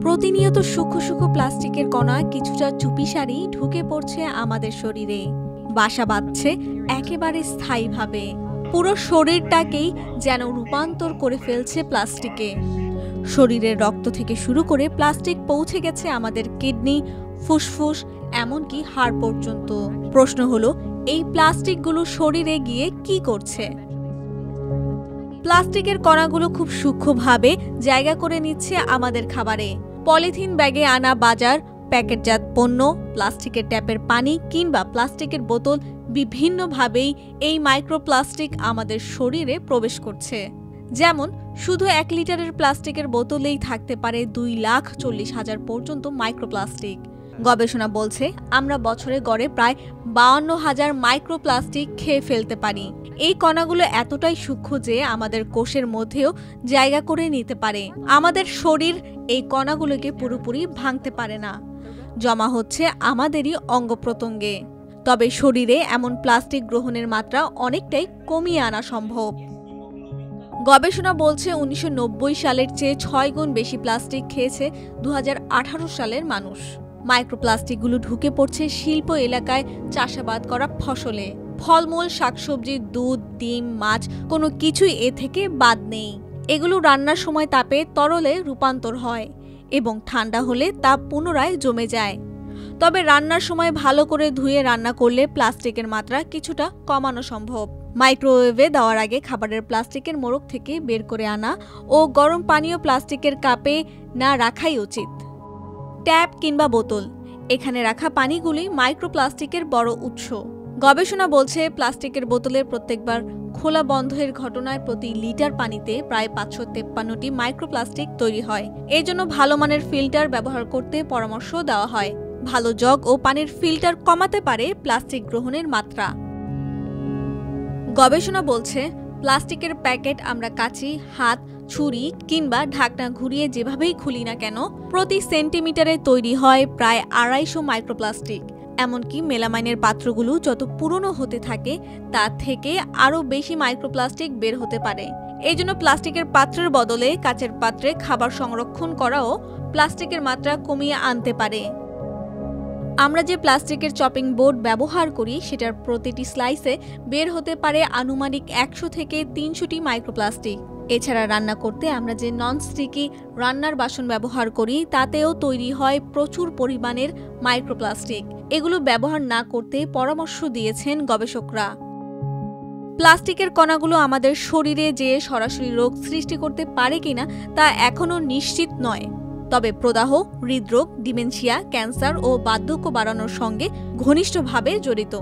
প্রতিনিয়ত সূক্ষ্ম সূক্ষ্ম প্লাস্টিকের কণা কিছুটা চুপিসারি ঢুকে পড়ছে আমাদের শরীরে, বাসা বাঁধছে একেবারে স্থায়ীভাবে। পুরো শরীরটাকেই যেন রূপান্তর করে ফেলছে প্লাস্টিকে। শরীরের রক্ত থেকে শুরু করে প্লাস্টিক পৌঁছে গেছে আমাদের কিডনি, ফুসফুস, এমনকি হাড় পর্যন্ত। প্রশ্ন হলো, এই প্লাস্টিকগুলো শরীরে গিয়ে কি করছে? প্লাস্টিকের কণাগুলো খুব সূক্ষ্মভাবে জায়গা করে নিচ্ছে আমাদের খাবারে। পলিথিন ব্যাগে আনা বাজার, প্যাকেটজাত পণ্য, প্লাস্টিকের ট্যাপের পানি কিংবা প্লাস্টিকের বোতল, বিভিন্নভাবেই এই মাইক্রোপ্লাস্টিক আমাদের শরীরে প্রবেশ করছে। যেমন শুধু 1 লিটারের প্লাস্টিকের বোতলেই থাকতে পারে 2,40,000 পর্যন্ত মাইক্রোপ্লাস্টিক। গবেষণা বলছে আমরা বছরে গড়ে প্রায় 52,000 মাইক্রোপ্লাস্টিক খেয়ে ফেলতে পারি। এই কণাগুলো এতটাই সূক্ষ্ম যে আমাদের কোষের মধ্যেও জায়গা করে নিতে পারে। আমাদের শরীর এই কণাগুলোকে পুরোপুরি ভাঙতে পারে না, জমা হচ্ছে আমাদেরই অঙ্গ প্রত্যঙ্গে। তবে শরীরে এমন প্লাস্টিক গ্রহণের মাত্রা অনেকটাই কমিয়ে আনা সম্ভব। গবেষণা বলছে 1990 সালের চেয়ে 6 গুণ বেশি প্লাস্টিক খেয়েছে 2018 সালের মানুষ। মাইক্রোপ্লাস্টিকগুলো ঢুকে পড়ছে শিল্প এলাকায় চাষাবাদ করা ফসলে। ফলমূল, শাকসবজি, দুধ, ডিম, মাছ, কোনো কিছুই এ থেকে বাদ নেই। এগুলো রান্নার সময় তাপে তরলে রূপান্তর হয় এবং ঠান্ডা হলে তা পুনরায় জমে যায়। তবে রান্নার সময় ভালো করে ধুয়ে রান্না করলে প্লাস্টিকের মাত্রা কিছুটা কমানো সম্ভব। মাইক্রোওয়েভে দেওয়ার আগে খাবারের প্লাস্টিকের মোড়ক থেকে বের করে আনা ও গরম পানীয় প্লাস্টিকের কাপে না রাখাই উচিত। ট্যাপ কিংবা বোতল, এখানে রাখা পানিগুলি মাইক্রোপ্লাস্টিকের বড় উৎস। গবেষণা বলছে প্লাস্টিকের বোতলের প্রত্যেকবার খোলা বন্ধের ঘটনায় প্রতি লিটার পানিতে প্রায় 553টি মাইক্রোপ্লাস্টিক তৈরি হয়। এই জন্য ভালো মানের ফিল্টার ব্যবহার করতে পরামর্শ দেওয়া হয়। ভালো জগ ও পানির ফিল্টার কমাতে পারে প্লাস্টিক গ্রহণের মাত্রা। গবেষণা বলছে প্লাস্টিকের প্যাকেট আমরা কাঁচি, হাত, ছুরি কিংবা ঢাকনা ঘুরিয়ে যেভাবেই খুলি না কেন, প্রতি সেন্টিমিটারে তৈরি হয় প্রায় 250 মাইক্রোপ্লাস্টিক। এমনকি মেলামাইনের পাত্রগুলো যত পুরনো হতে থাকে তার থেকে আরও বেশি মাইক্রোপ্লাস্টিক বের হতে পারে। এই জন্য প্লাস্টিকের পাত্রের বদলে কাচের পাত্রে খাবার সংরক্ষণ করাও প্লাস্টিকের মাত্রা কমিয়ে আনতে পারে। আমরা যে প্লাস্টিকের চপিং বোর্ড ব্যবহার করি সেটার প্রতিটি স্লাইসে বের হতে পারে আনুমানিক 100 থেকে 300টি মাইক্রোপ্লাস্টিক। এছাড়া রান্না করতে আমরা যে নন স্টিকি রান্নার বাসন ব্যবহার করি তাতেও তৈরি হয় প্রচুর পরিমাণের মাইক্রোপ্লাস্টিক। এগুলো ব্যবহার না করতে পরামর্শ দিয়েছেন গবেষকরা। প্লাস্টিকের কণাগুলো আমাদের শরীরে যে সরাসরি রোগ সৃষ্টি করতে পারে কিনা তা এখনও নিশ্চিত নয়। তবে প্রদাহ, হৃদরোগ, ডিমেনশিয়া, ক্যান্সার ও বার্ধক্য বাড়ানোর সঙ্গে ঘনিষ্ঠভাবে জড়িত।